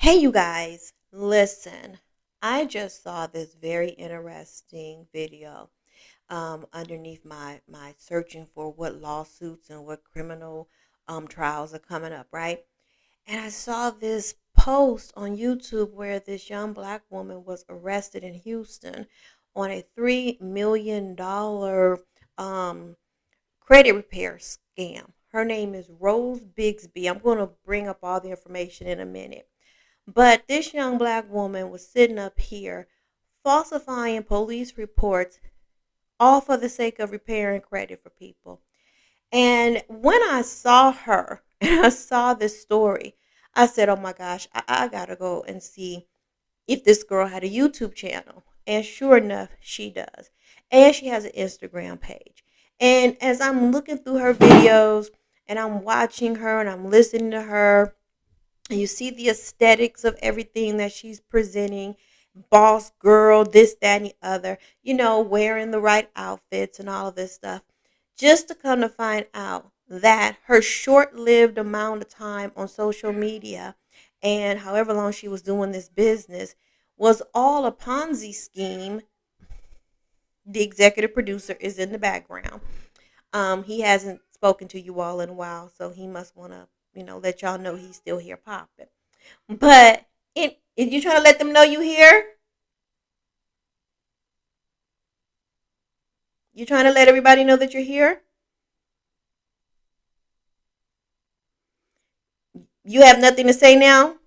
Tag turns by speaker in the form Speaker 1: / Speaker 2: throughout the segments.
Speaker 1: Hey, you guys, listen. I just saw this very interesting video underneath my searching for what lawsuits and what criminal trials are coming up, right? And I saw this post on YouTube where this young black woman was arrested in Houston on a $3 million credit repair scam. Her name is Rose Bigsby. I'm going to bring up all the information in a minute. But this young black woman was sitting up here falsifying police reports all for the sake of repairing credit for people. And when I saw her and I saw this story, I said, oh my gosh, I got to go and see if this girl had a YouTube channel. And sure enough, she does. And she has an Instagram page. And as I'm looking through her videos and I'm watching her and I'm listening to her, and you see the aesthetics of everything that she's presenting, boss girl, this, that, and the other, wearing the right outfits and all of this stuff, just to come to find out that her short-lived amount of time on social media and however long she was doing this business was all a Ponzi scheme. The executive producer is in the background. He hasn't spoken to you all in a while, so he must want to, let y'all know he's still here popping. But if you trying to let them know you here, you trying to let everybody know that you're here. You have nothing to say now.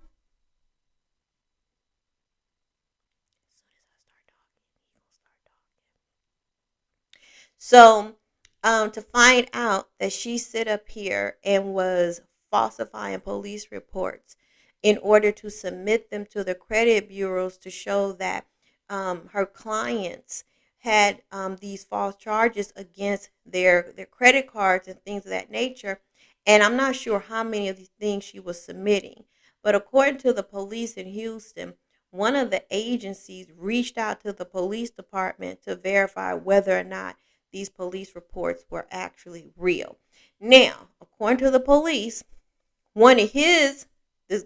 Speaker 1: So, to find out that she sit up here and was falsifying police reports in order to submit them to the credit bureaus to show that her clients had these false charges against their credit cards and things of that nature. And I'm not sure how many of these things she was submitting. But according to the police in Houston, one of the agencies reached out to the police department to verify whether or not these police reports were actually real. Now, according to the police, this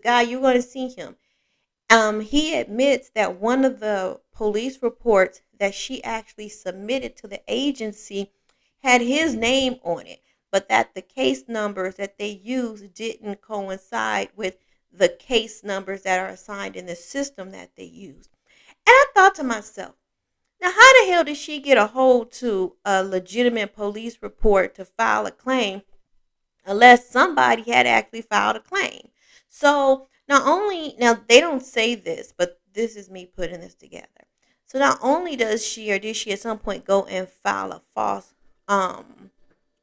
Speaker 1: guy, you're going to see him, he admits that one of the police reports that she actually submitted to the agency had his name on it, but that the case numbers that they used didn't coincide with the case numbers that are assigned in the system that they used. And I thought to myself, now how the hell did she get a hold to a legitimate police report to file a claim unless somebody had actually filed a claim? So now they don't say this, but this is me putting this together. So not only did she at some point go and file a false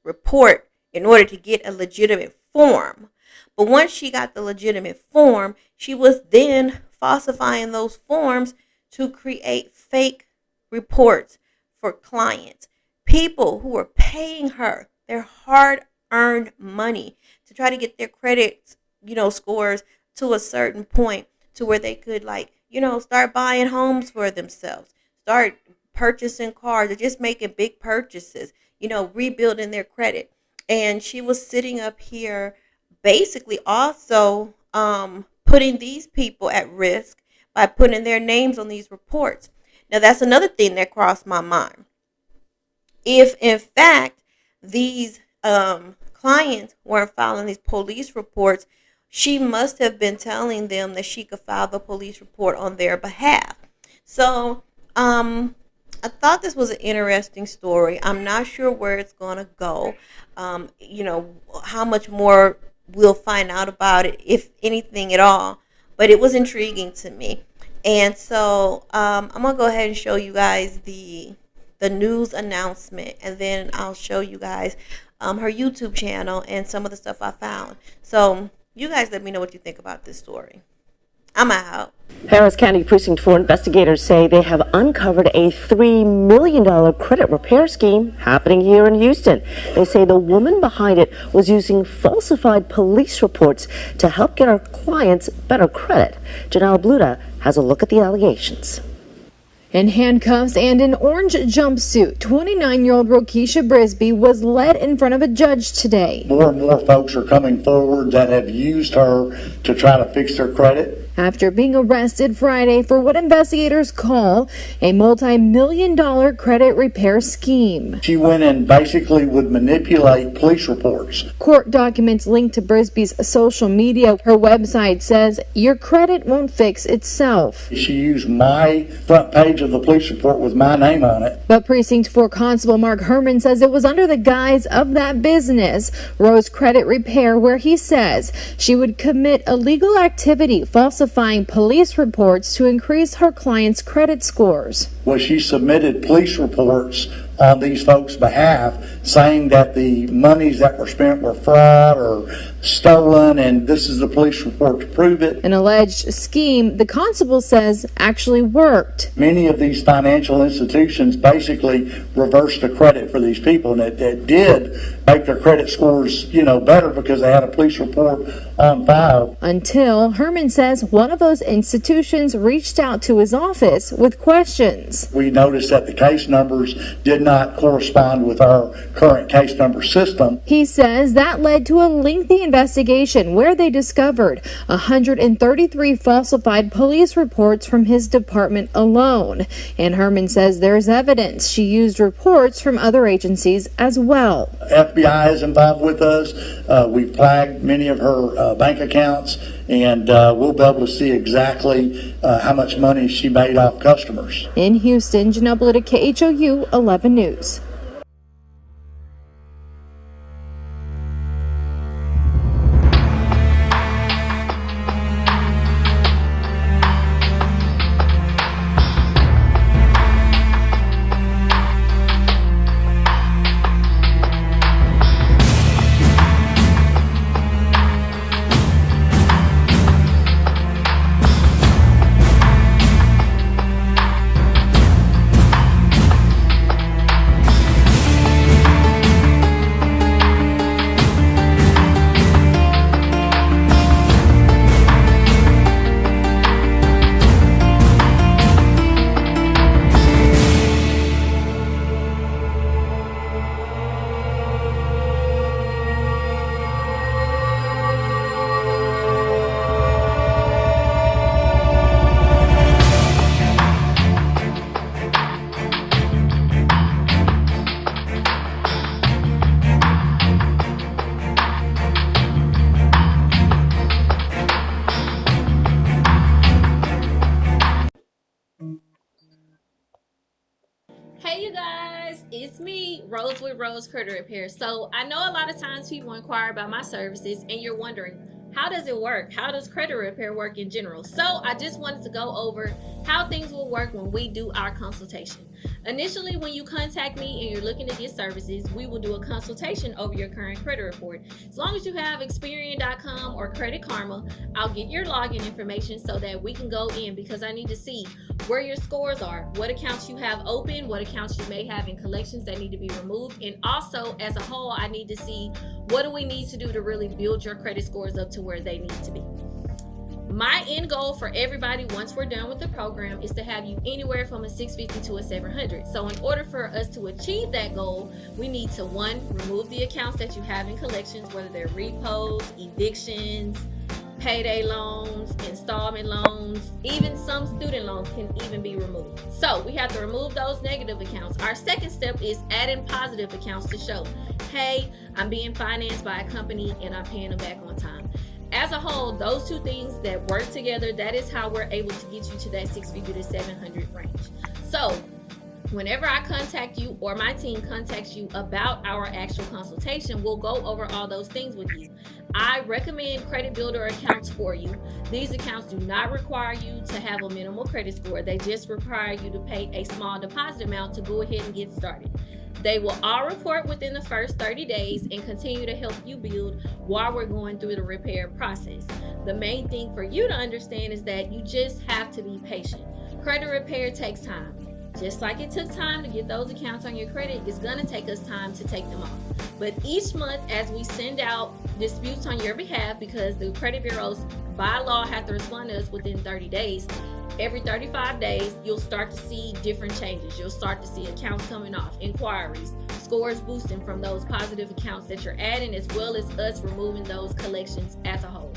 Speaker 1: report in order to get a legitimate form, but once she got the legitimate form, she was then falsifying those forms to create fake reports for clients, people who were paying her their hard-earned money to try to get their credit, scores to a certain point to where they could start buying homes for themselves, start purchasing cars, or just making big purchases, rebuilding their credit. And she was sitting up here basically also putting these people at risk by putting their names on these reports. Now, that's another thing that crossed my mind. If, in fact, these clients weren't filing these police reports, she must have been telling them that she could file the police report on their behalf. So, I thought this was an interesting story. I'm not sure where it's going to go. How much more we'll find out about it, if anything at all. But it was intriguing to me. And so I'm going to go ahead and show you guys the news announcement. And then I'll show you guys her YouTube channel and some of the stuff I found. So you guys let me know what you think about this story. I'm out.
Speaker 2: Harris County Precinct 4 investigators say they have uncovered a $3 million credit repair scheme happening here in Houston. They say the woman behind it was using falsified police reports to help get her clients better credit. Janelle Bluda has a look at the allegations.
Speaker 3: In handcuffs and an orange jumpsuit, 29-year-old Rokisha Brisby was led in front of a judge today.
Speaker 4: More and more folks are coming forward that have used her to try to fix their credit.
Speaker 3: after being arrested Friday for what investigators call a multi-million-dollar credit repair scheme.
Speaker 4: She went and basically would manipulate police reports.
Speaker 3: Court documents linked to Brisby's social media. Her website says your credit won't fix itself.
Speaker 4: She used my front page of the police report with my name on it.
Speaker 3: But Precinct 4 Constable Mark Herman says it was under the guise of that business, Rose Credit Repair, where he says she would commit illegal activity falsifying police reports to increase her clients' credit scores.
Speaker 4: Well, she submitted police reports on these folks' behalf saying that the monies that were spent were fraud or stolen, and this is the police report to prove it.
Speaker 3: An alleged scheme, the constable says, actually worked.
Speaker 4: Many of these financial institutions basically reversed the credit for these people, and it did make their credit scores, better because they had a police report on file.
Speaker 3: Until Herman says one of those institutions reached out to his office with questions.
Speaker 4: We noticed that the case numbers did not correspond with our current case number system.
Speaker 3: He says that led to a lengthy investigation where they discovered 133 falsified police reports from his department alone. And Herman says there's evidence she used reports from other agencies as well.
Speaker 4: FBI is involved with us. We've flagged many of her bank accounts, and we'll be able to see exactly how much money she made off customers.
Speaker 3: In Houston, Janelle Blutta, KHOU 11 News.
Speaker 5: Hey you guys, it's me, Rose with Rose Credit Repair. So I know a lot of times people inquire about my services and you're wondering, how does it work? How does credit repair work in general? So I just wanted to go over how things will work when we do our consultation. Initially, when you contact me and you're looking to get services, we will do a consultation over your current credit report. As long as you have Experian.com or Credit Karma, I'll get your login information so that we can go in, because I need to see where your scores are, what accounts you have open, what accounts you may have in collections that need to be removed, and also as a whole, I need to see what do we need to do to really build your credit scores up to where they need to be. My end goal for everybody once we're done with the program is to have you anywhere from a 650 to a 700. So in order for us to achieve that goal, we need to, one, remove the accounts that you have in collections, whether they're repos, evictions, payday loans, installment loans, even some student loans can even be removed. So we have to remove those negative accounts. Our second step is adding positive accounts to show, hey, I'm being financed by a company and I'm paying them back on time. As a whole, those two things that work together, that is how we're able to get you to that 650 to 700 range. So whenever I contact you or my team contacts you about our actual consultation, we'll go over all those things with you. I recommend credit builder accounts for you. These accounts do not require you to have a minimal credit score. They just require you to pay a small deposit amount to go ahead and get started. They will all report within the first 30 days and continue to help you build while we're going through the repair process. The main thing for you to understand is that you just have to be patient. Credit repair takes time. Just like it took time to get those accounts on your credit, it's going to take us time to take them off. But each month, as we send out disputes on your behalf, because the credit bureaus by law have to respond to us within 30 days, every 35 days, you'll start to see different changes. You'll start to see accounts coming off, inquiries, scores boosting from those positive accounts that you're adding, as well as us removing those collections as a whole.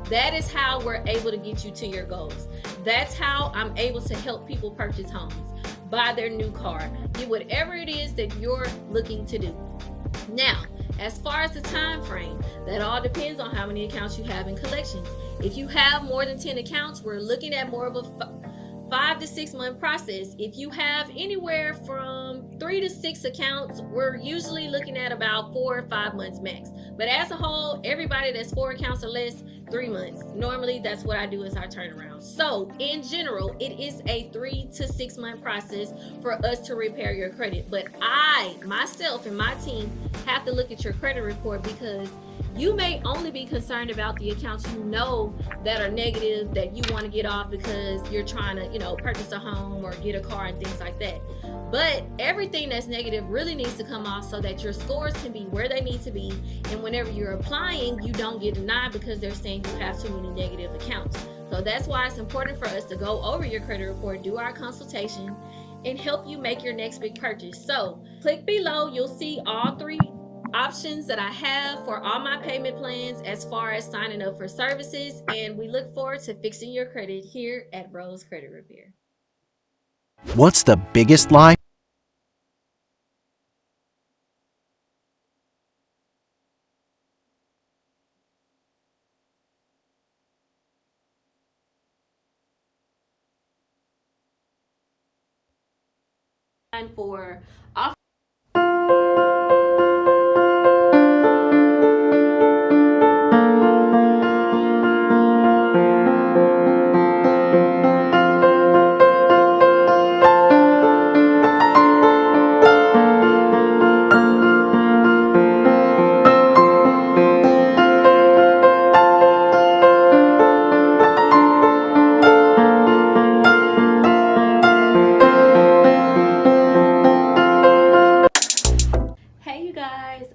Speaker 5: That is how we're able to get you to your goals. That's how I'm able to help people purchase homes, buy their new car, get whatever it is that you're looking to do. Now, as far as the time frame, that all depends on how many accounts you have in collections. If you have more than 10 accounts, we're looking at more of a 5 to 6 month process. If you have anywhere from 3 to 6 accounts, we're usually looking at about 4 or 5 months max. But as a whole, everybody that's 4 accounts or less, 3 months. Normally, that's what I do as our turnaround. So in general, it is a 3 to 6 month process for us to repair your credit. But I, myself, and my team have to look at your credit report, because you may only be concerned about the accounts you know that are negative, that you want to get off because you're trying to, purchase a home or get a car and things like that. But everything that's negative really needs to come off so that your scores can be where they need to be. And whenever you're applying, you don't get denied because they're saying you have too many negative accounts. So that's why it's important for us to go over your credit report, do our consultation, and help you make your next big purchase. So click below, you'll see all 3 options that I have for all my payment plans as far as signing up for services, and we look forward to fixing your credit here at Rose Credit Repair.
Speaker 6: What's the biggest lie?
Speaker 5: And for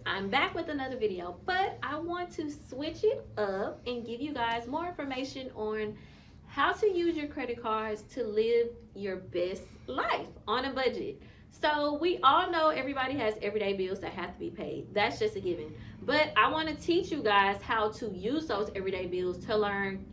Speaker 5: I'm back with another video, but I want to switch it up and give you guys more information on how to use your credit cards to live your best life on a budget. So we all know everybody has everyday bills that have to be paid. That's just a given. But I want to teach you guys how to use those everyday bills to learn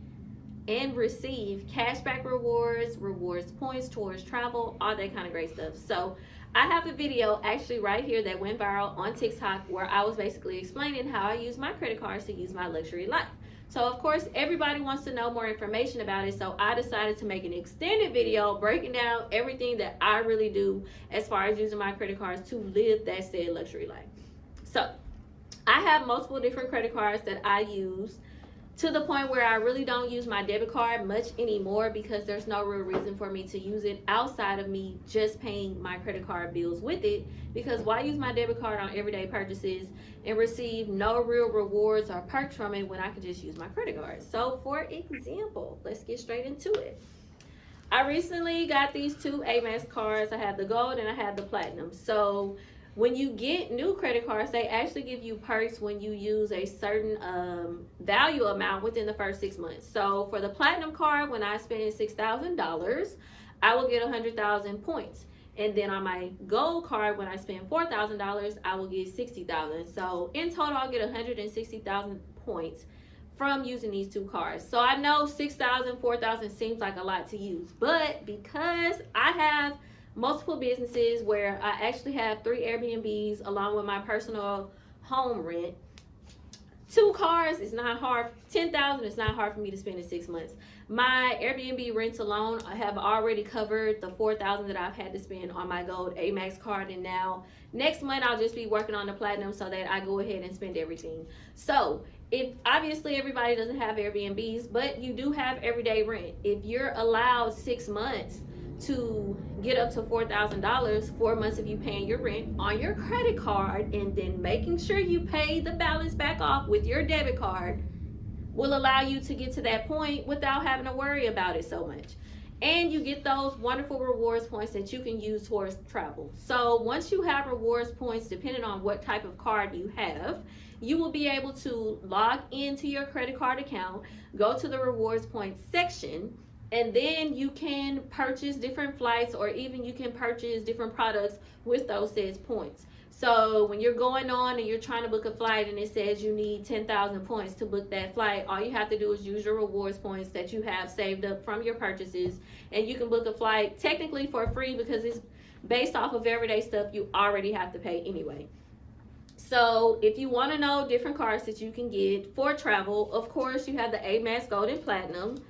Speaker 5: and receive cashback rewards, rewards points towards travel, all that kind of great stuff. So I have a video actually right here that went viral on TikTok where I was basically explaining how I use my credit cards to use my luxury life. So of course everybody wants to know more information about it, so I decided to make an extended video breaking down everything that I really do as far as using my credit cards to live that said luxury life. So I have multiple different credit cards that I use, to the point where I really don't use my debit card much anymore because there's no real reason for me to use it outside of me just paying my credit card bills with it. Because why use my debit card on everyday purchases and receive no real rewards or perks from it when I could just use my credit card? So for example, let's get straight into it. I recently got these 2 Amex cards. I have the gold and I have the platinum. So when you get new credit cards, they actually give you perks when you use a certain value amount within the first 6 months. So for the platinum card, when I spend $6,000, I will get 100,000 points. And then on my gold card, when I spend $4,000, I will get 60,000. So in total, I'll get 160,000 points from using these 2 cards. So I know 6,000, 4,000 seems like a lot to use, but because I have multiple businesses where I actually have 3 Airbnbs along with my personal home rent, 2 cars is not hard. 10,000 is not hard for me to spend in 6 months. My Airbnb rents alone have already covered the 4,000 that I've had to spend on my gold Amex card, and now next month I'll just be working on the platinum so that I go ahead and spend everything. So if obviously everybody doesn't have Airbnbs, but you do have everyday rent. If you're allowed 6 months to get up to $4,000, 4 months of you paying your rent on your credit card and then making sure you pay the balance back off with your debit card will allow you to get to that point without having to worry about it so much. And you get those wonderful rewards points that you can use towards travel. So once you have rewards points, depending on what type of card you have, you will be able to log into your credit card account, go to the rewards points section, and then you can purchase different flights, or even you can purchase different products with those said points. So when you're going on and you're trying to book a flight and it says you need 10,000 points to book that flight, all you have to do is use your rewards points that you have saved up from your purchases, and you can book a flight technically for free because it's based off of everyday stuff you already have to pay anyway. So if you want to know different cards that you can get for travel, of course you have the Amex Gold and Platinum.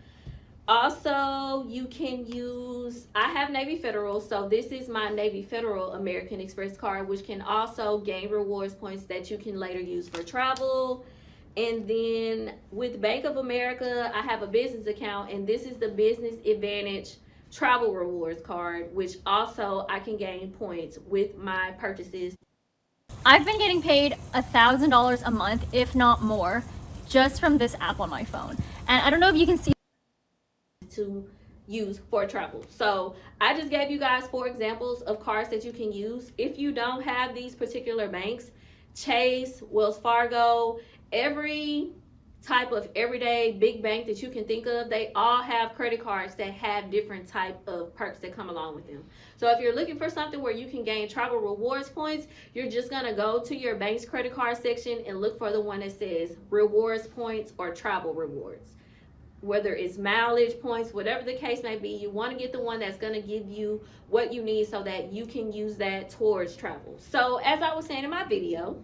Speaker 5: Also, you can use, I have Navy Federal, so this is my Navy Federal American Express card, which can also gain rewards points that you can later use for travel. And then with Bank of America, I have a business account, and this is the Business Advantage Travel Rewards card, which also I can gain points with my purchases.
Speaker 7: I've been getting paid $1,000 a month, if not more, just from this app on my phone. And I don't know if you can see
Speaker 5: To use for travel. So I just gave you guys 4 examples of cards that you can use. If you don't have these particular banks, Chase, Wells Fargo, every type of everyday big bank that you can think of, they all have credit cards that have different type of perks that come along with them. So if you're looking for something where you can gain travel rewards points, you're just gonna go to your bank's credit card section and look for the one that says rewards points or travel rewards. Whether it's mileage points, whatever the case may be, you want to get the one that's going to give you what you need so that you can use that towards travel. So as I was saying in my video,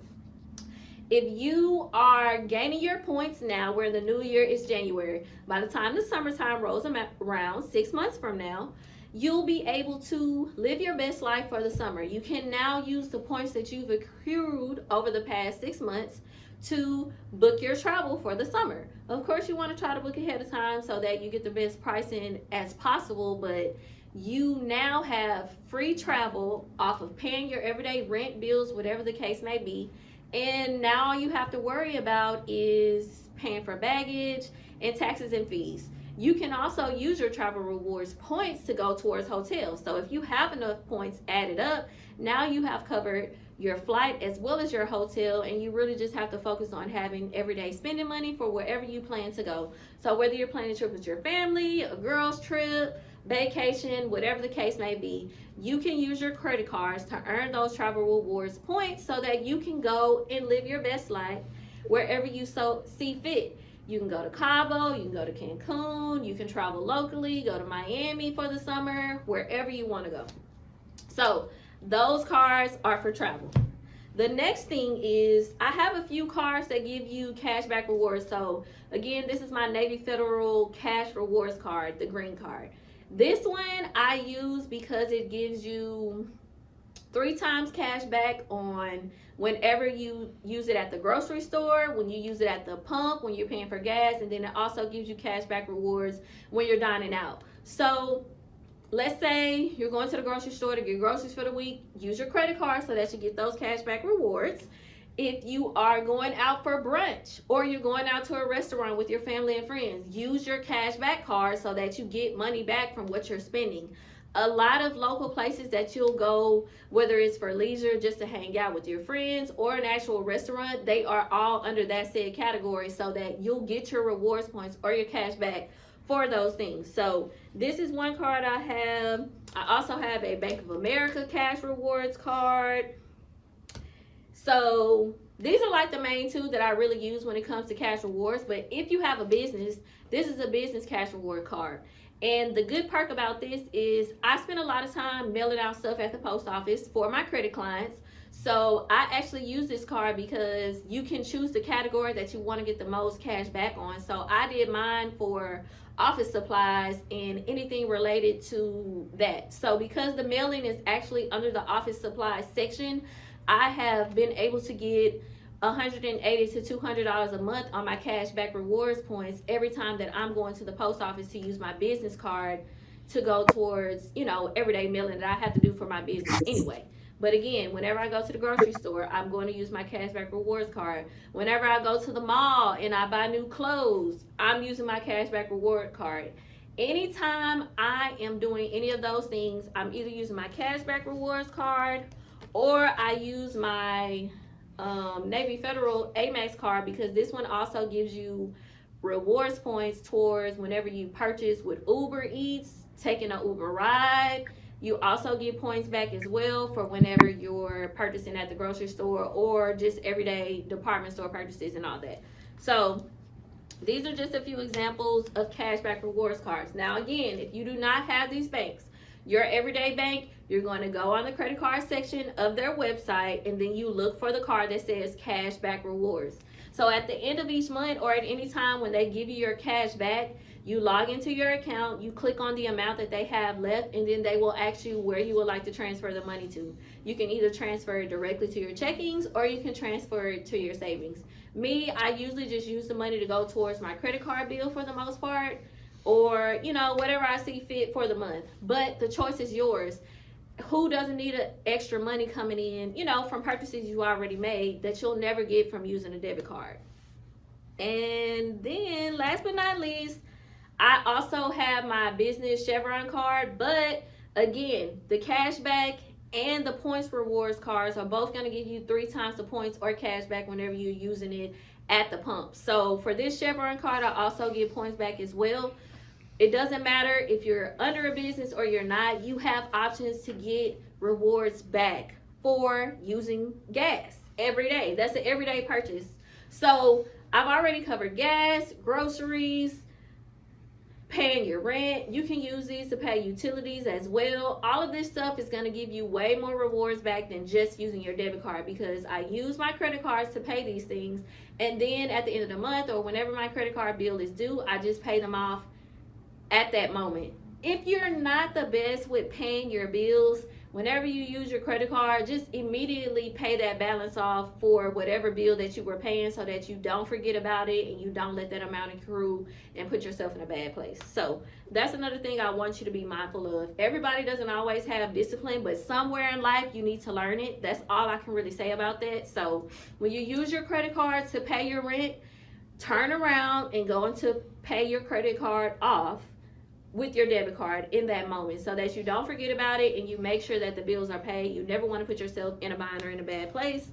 Speaker 5: if you are gaining your points now, where the new year is January, by the time the summertime rolls around 6 months from now, you'll be able to live your best life for the summer. You can now use the points that you've accrued over the past 6 months to book your travel for the summer. Of course, you want to try to book ahead of time so that you get the best pricing as possible, but you now have free travel off of paying your everyday rent, bills, whatever the case may be. And now all you have to worry about is paying for baggage and taxes and fees. You can also use your travel rewards points to go towards hotels. So if you have enough points added up, now you have covered your flight as well as your hotel, and you really just have to focus on having everyday spending money for wherever you plan to go. So whether you're planning a trip with your family, a girls trip, vacation, whatever the case may be, you can use your credit cards to earn those travel rewards points so that you can go and live your best life wherever you so see fit. You can go to Cabo, you can go to Cancun, you can travel locally, go to Miami for the summer, wherever you want to go. So those cards are for travel. The next thing is I have a few cards that give you cashback rewards. So again, this is my Navy Federal Cash Rewards card, the green card. This one I use because it gives you 3 times cash back on whenever you use it at the grocery store, when you use it at the pump, when you're paying for gas, and then it also gives you cash back rewards when you're dining out. So let's say you're going to the grocery store to get groceries for the week, use your credit card so that you get those cashback rewards. If you are going out for brunch or you're going out to a restaurant with your family and friends, use your cashback card so that you get money back from what you're spending. A lot of local places that you'll go, whether it's for leisure, just to hang out with your friends, or an actual restaurant, they are all under that said category so that you'll get your rewards points or your cash back for those things. So this is one card I have. I also have a Bank of America cash rewards card. So these are like the main 2 that I really use when it comes to cash rewards. But if you have a business, this is a business cash reward card. And the good perk about this is I spend a lot of time mailing out stuff at the post office for my credit clients. So I actually use this card because you can choose the category that you want to get the most cash back on. So I did mine for office supplies and anything related to that. So because the mailing is actually under the office supplies section, I have been able to get $180 to $200 a month on my cashback rewards points every time that I'm going to the post office to use my business card to go towards, you know, everyday mailing that I have to do for my business anyway. But again, whenever I go to the grocery store, I'm going to use my cashback rewards card. Whenever I go to the mall and I buy new clothes, I'm using my cashback reward card. Anytime I am doing any of those things, I'm either using my cashback rewards card or I use my Navy Federal Amex card, because this one also gives you rewards points towards whenever you purchase with Uber Eats, taking an Uber ride, You also get points back as well for whenever you're purchasing at the grocery store or just everyday department store purchases and all that. So these are just a few examples of cashback rewards cards. Now, again, if you do not have these banks, your everyday bank, you're going to go on the credit card section of their website, and then you look for the card that says cashback rewards. So at the end of each month or at any time when they give you your cash back, you log into your account, you click on the amount that they have left, and then they will ask you where you would like to transfer the money to. You can either transfer it directly to your checkings or you can transfer it to your savings. Me, I usually just use the money to go towards my credit card bill for the most part, or, you know, whatever I see fit for the month. But the choice is yours. Who doesn't need extra money coming in, you know, from purchases you already made that you'll never get from using a debit card? And then last but not least, I also have my business Chevron card, but again, the cashback and the points rewards cards are both going to give you 3 times the points or cash back whenever you're using it at the pump. So for this Chevron card, I also get points back as well. It doesn't matter if you're under a business or you're not, you have options to get rewards back for using gas every day. That's an everyday purchase. So I've already covered gas, groceries, paying your rent. You can use these to pay utilities as well. All of this stuff is going to give you way more rewards back than just using your debit card, because I use my credit cards to pay these things, and then at the end of the month or whenever my credit card bill is due, I just pay them off at that moment. If you're not the best with paying your bills, whenever you use your credit card, just immediately pay that balance off for whatever bill that you were paying so that you don't forget about it and you don't let that amount accrue and put yourself in a bad place. So that's another thing I want you to be mindful of. Everybody doesn't always have discipline, but somewhere in life you need to learn it. That's all I can really say about that. So when you use your credit card to pay your rent, turn around and go into pay your credit card off with your debit card in that moment so that you don't forget about it and you make sure that the bills are paid. You never want to put yourself in a bind or in a bad place.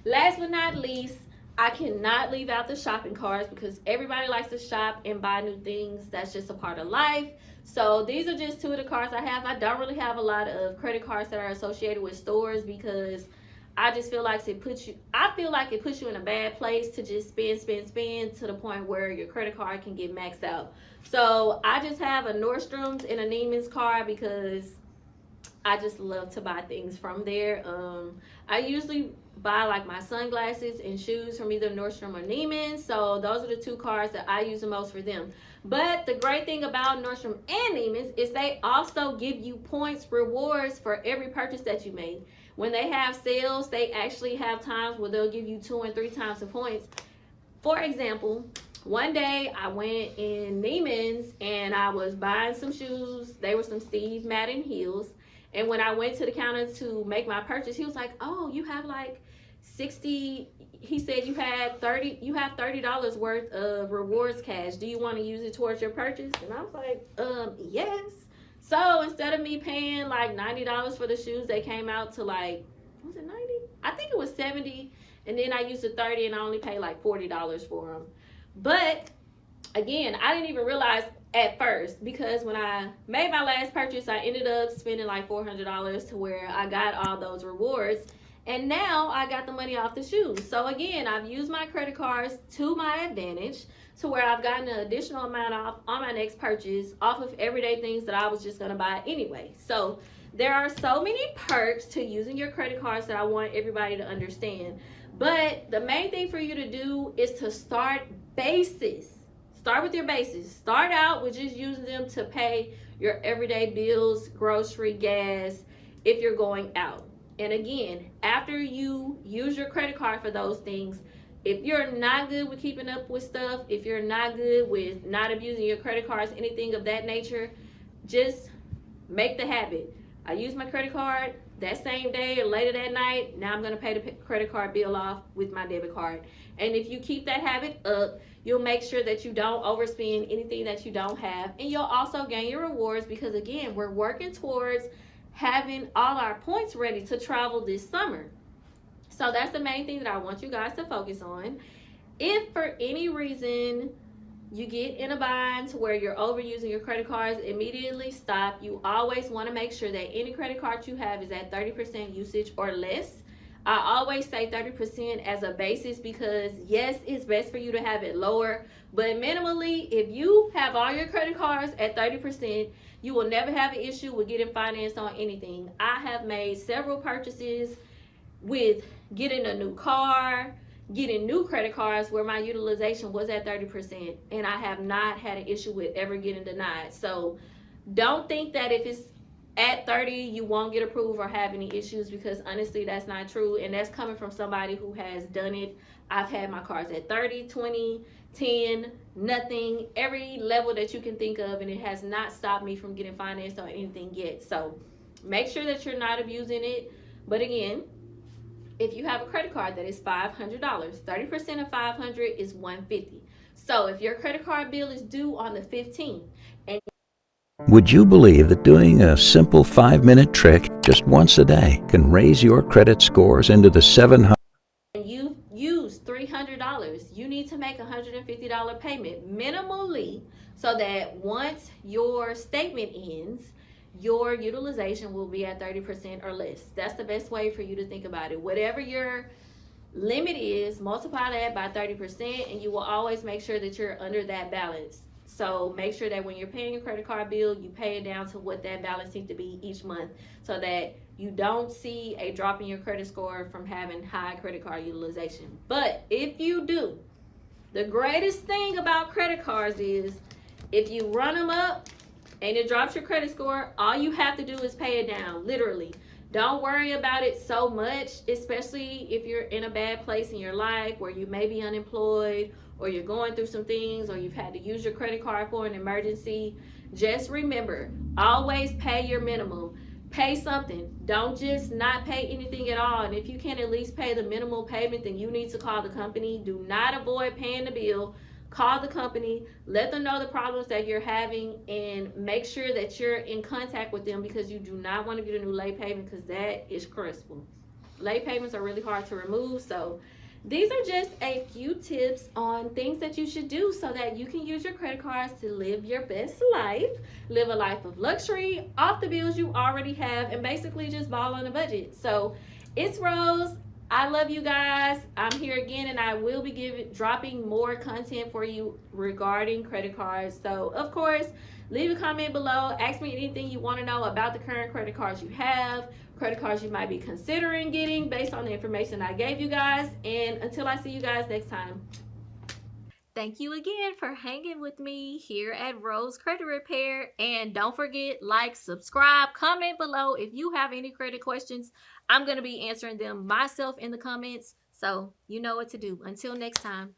Speaker 5: Last but not least, I cannot leave out the shopping carts because everybody likes to shop and buy new things. That's just a part of life. So these are just 2 of the cards I have. I don't really have a lot of credit cards that are associated with stores because I just feel like it puts you in a bad place to just spend to the point where your credit card can get maxed out. So I just have a Nordstrom's and a Neiman's card because I just love to buy things from there. I usually buy like my sunglasses and shoes from either Nordstrom or Neiman's. So those are the 2 cards that I use the most for them. But the great thing about Nordstrom and Neiman's is they also give you points rewards for every purchase that you made. When they have sales, they actually have times where they'll give you 2 and 3 times the points. For example, one day I went in Neiman's and I was buying some shoes. They were some Steve Madden heels. And when I went to the counter to make my purchase, he was like, "Oh, you have like 60." He said you have $30 worth of rewards cash. Do you want to use it towards your purchase? And I was like, yes. So instead of me paying like $90 for the shoes, they came out to like, was it 90? I think it was 70. And then I used the 30 and I only paid like $40 for them. But again, I didn't even realize at first, because when I made my last purchase, I ended up spending like $400 to where I got all those rewards. And now I got the money off the shoes. So again, I've used my credit cards to my advantage to where I've gotten an additional amount off on my next purchase off of everyday things that I was just going to buy anyway. So there are so many perks to using your credit cards that I want everybody to understand. But the main thing for you to do is to start basis. Start with your basis. Start out with just using them to pay your everyday bills, grocery, gas, if you're going out. And again, after you use your credit card for those things, if you're not good with keeping up with stuff, if you're not good with not abusing your credit cards, anything of that nature, just make the habit. I use my credit card that same day or later that night. Now I'm going to pay the credit card bill off with my debit card. And if you keep that habit up, you'll make sure that you don't overspend anything that you don't have. And you'll also gain your rewards because, again, we're working towards having all our points ready to travel this summer. So that's the main thing that I want you guys to focus on. If for any reason you get in a bind to where you're overusing your credit cards, immediately stop. You always want to make sure that any credit card you have is at 30% usage or less. I always say 30% as a basis because yes, it's best for you to have it lower, but minimally, if you have all your credit cards at 30%, you will never have an issue with getting financed on anything. I have made several purchases with getting a new car, getting new credit cards where my utilization was at 30%, and I have not had an issue with ever getting denied. So don't think that if it's at 30 you won't get approved or have any issues, because honestly that's not true, and that's coming from somebody who has done it. I've had my cards at 30, 20, 10, nothing, every level that you can think of, and it has not stopped me from getting financed on anything yet. So make sure that you're not abusing it. But again, if you have a credit card that is $500, 30% of 500 is $150. So if your credit card bill is due on the 15th, and
Speaker 8: would you believe that doing a simple 5-minute trick just once a day can raise your credit scores into the 700?
Speaker 5: and you use $300, you need to make a $150 payment minimally, so that once your statement ends, your utilization will be at 30% or less. That's the best way for you to think about it. Whatever your limit is, multiply that by 30%, and you will always make sure that you're under that balance. So make sure that when you're paying your credit card bill, you pay it down to what that balance needs to be each month, so that you don't see a drop in your credit score from having high credit card utilization. But if you do, the greatest thing about credit cards is if you run them up and it drops your credit score, all you have to do is pay it down, literally. Don't worry about it so much, especially if you're in a bad place in your life where you may be unemployed, or you're going through some things, or you've had to use your credit card for an emergency. Just remember, always pay your minimum. Pay something. Don't just not pay anything at all. And if you can at least pay the minimal payment, then you need to call the company. Do not avoid paying the bill. Call the company, let them know the problems that you're having, and make sure that you're in contact with them, because you do not want to get a new late payment, because that is stressful. Late payments are really hard to remove. So these are just a few tips on things that you should do so that you can use your credit cards to live your best life, live a life of luxury off the bills you already have, and basically just ball on a budget. So it's Rose. I love you guys. I'm here again, and I will be dropping more content for you regarding credit cards. So of course, leave a comment below. Ask me anything you want to know about the current credit cards you have, credit cards you might be considering getting based on the information I gave you guys. And until I see you guys next time, thank you again for hanging with me here at Rose Credit Repair. And don't forget, like, subscribe, comment below if you have any credit questions. I'm going to be answering them myself in the comments, so you know what to do. Until next time.